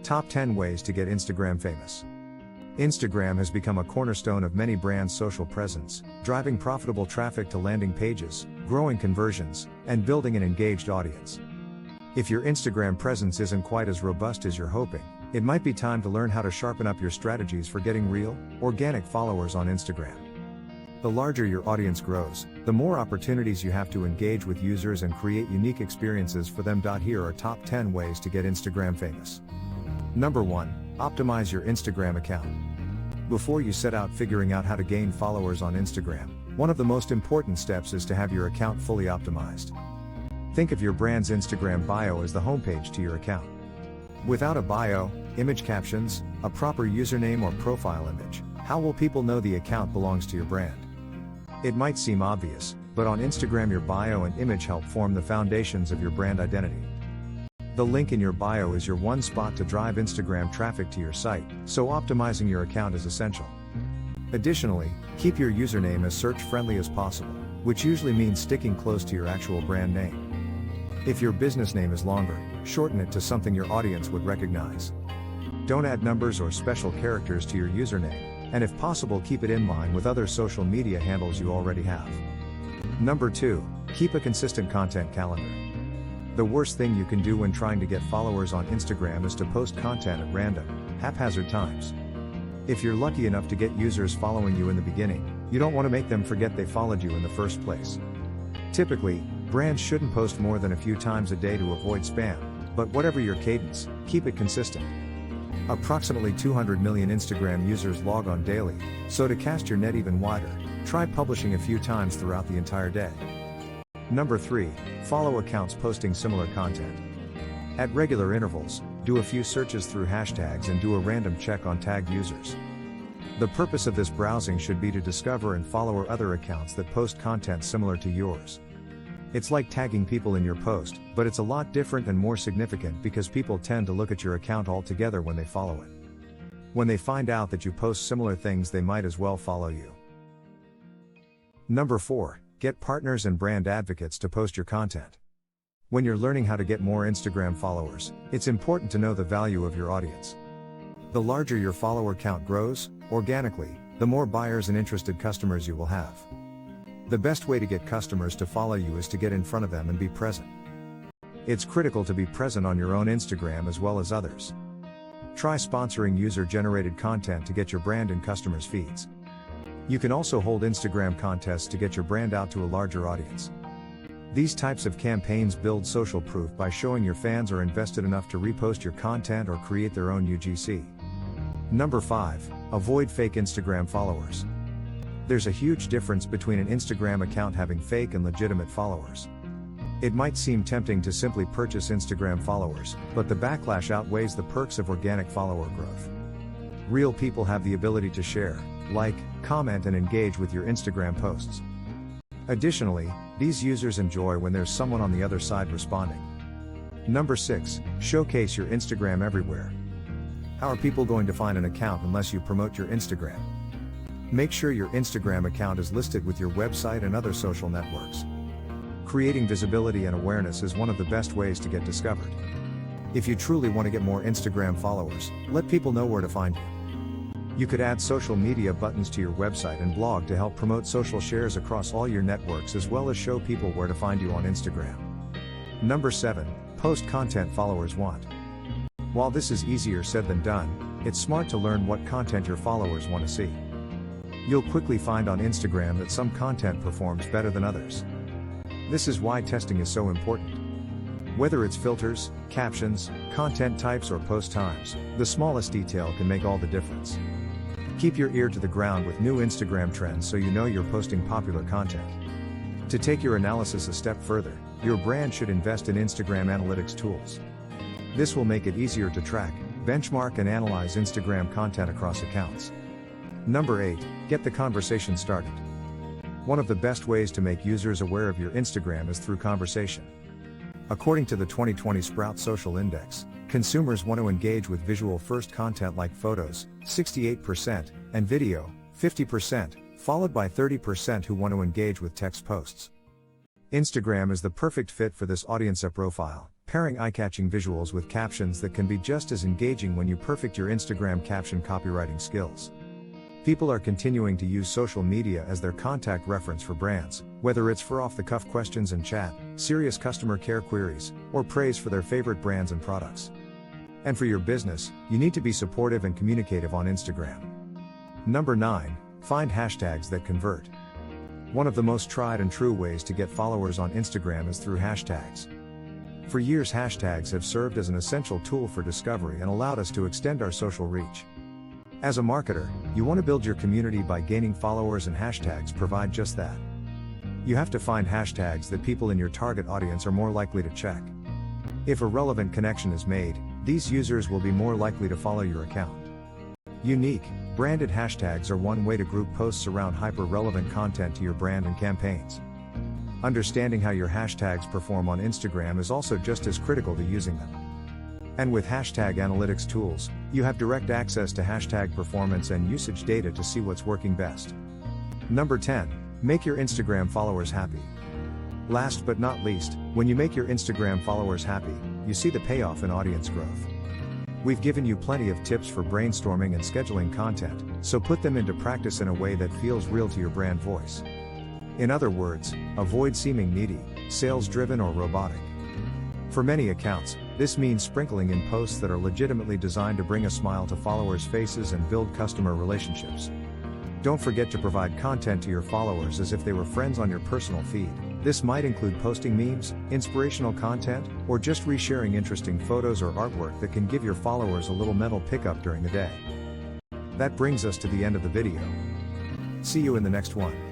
Top 10 Ways to Get Instagram Famous. Instagram has become a cornerstone of many brands' social presence, driving profitable traffic to landing pages, growing conversions, and building an engaged audience. If your Instagram presence isn't quite as robust as you're hoping, it might be time to learn how to sharpen up your strategies for getting real, organic followers on Instagram. The larger your audience grows, the more opportunities you have to engage with users and create unique experiences for them. Here are top 10 ways to get Instagram famous. Number 1. Optimize your Instagram account. Before you set out figuring out how to gain followers on Instagram, one of the most important steps is to have your account fully optimized. Think of your brand's Instagram bio as the homepage to your account. Without a bio, image captions, a proper username or profile image, how will people know the account belongs to your brand? It might seem obvious, but on Instagram your bio and image help form the foundations of your brand identity. The link in your bio is your one spot to drive Instagram traffic to your site, so optimizing your account is essential. Additionally, keep your username as search-friendly as possible, which usually means sticking close to your actual brand name. If your business name is longer, shorten it to something your audience would recognize. Don't add numbers or special characters to your username, and if possible keep it in line with other social media handles you already have. Number 2. Keep a consistent content calendar. The worst thing you can do when trying to get followers on Instagram is to post content at random, haphazard times. If you're lucky enough to get users following you in the beginning, you don't want to make them forget they followed you in the first place. Typically, brands shouldn't post more than a few times a day to avoid spam, but whatever your cadence, keep it consistent. Approximately 200 million Instagram users log on daily, so to cast your net even wider, try publishing a few times throughout the entire day. Number 3. Follow accounts posting similar content. At regular intervals, do a few searches through hashtags and do a random check on tagged users. The purpose of this browsing should be to discover and follow other accounts that post content similar to yours. It's like tagging people in your post, but it's a lot different and more significant because people tend to look at your account altogether when they follow it. When they find out that you post similar things, they might as well follow you. Number 4. Get partners and brand advocates to post your content. When you're learning how to get more Instagram followers, it's important to know the value of your audience. The larger your follower count grows, organically, the more buyers and interested customers you will have. The best way to get customers to follow you is to get in front of them and be present. It's critical to be present on your own Instagram as well as others. Try sponsoring user-generated content to get your brand in customers' feeds. You can also hold Instagram contests to get your brand out to a larger audience. These types of campaigns build social proof by showing your fans are invested enough to repost your content or create their own UGC. Number 5. Avoid fake Instagram followers. There's a huge difference between an Instagram account having fake and legitimate followers. It might seem tempting to simply purchase Instagram followers, but the backlash outweighs the perks of organic follower growth. Real people have the ability to share, like, comment and engage with your Instagram posts. Additionally, these users enjoy when there's someone on the other side responding. Number 6. Showcase your Instagram everywhere. How are people going to find an account unless you promote your Instagram? Make sure your Instagram account is listed with your website and other social networks. Creating visibility and awareness is one of the best ways to get discovered. If you truly want to get more Instagram followers, let people know where to find you. You could add social media buttons to your website and blog to help promote social shares across all your networks as well as show people where to find you on Instagram. Number 7. Post content followers want. While this is easier said than done, it's smart to learn what content your followers want to see. You'll quickly find on Instagram that some content performs better than others. This is why testing is so important. Whether it's filters, captions, content types or post times, the smallest detail can make all the difference. Keep your ear to the ground with new Instagram trends so you know you're posting popular content. To take your analysis a step further, your brand should invest in Instagram analytics tools. This will make it easier to track, benchmark and analyze Instagram content across accounts. Number 8. Get the conversation started. One of the best ways to make users aware of your Instagram is through conversation. According to the 2020 Sprout Social Index, consumers want to engage with visual-first content like photos, 68%, and video, 50%, followed by 30% who want to engage with text posts. Instagram is the perfect fit for this audience profile, pairing eye-catching visuals with captions that can be just as engaging when you perfect your Instagram caption copywriting skills. People are continuing to use social media as their contact reference for brands, whether it's for off-the-cuff questions and chat, serious customer care queries, or praise for their favorite brands and products. And for your business, you need to be supportive and communicative on Instagram. Number 9, find hashtags that convert. One of the most tried and true ways to get followers on Instagram is through hashtags. For years, hashtags have served as an essential tool for discovery and allowed us to extend our social reach. As a marketer, you want to build your community by gaining followers, and hashtags provide just that. You have to find hashtags that people in your target audience are more likely to check. If a relevant connection is made, these users will be more likely to follow your account. Unique, branded hashtags are one way to group posts around hyper-relevant content to your brand and campaigns. Understanding how your hashtags perform on Instagram is also just as critical to using them. And with hashtag analytics tools, you have direct access to hashtag performance and usage data to see what's working best. Number 10, make your Instagram followers happy. Last but not least, when you make your Instagram followers happy, you see the payoff in audience growth. We've given you plenty of tips for brainstorming and scheduling content, so put them into practice in a way that feels real to your brand voice. In other words, avoid seeming needy, sales-driven, or robotic. For many accounts, this means sprinkling in posts that are legitimately designed to bring a smile to followers' faces and build customer relationships. Don't forget to provide content to your followers as if they were friends on your personal feed. This might include posting memes, inspirational content, or just resharing interesting photos or artwork that can give your followers a little mental pickup during the day. That brings us to the end of the video. See you in the next one.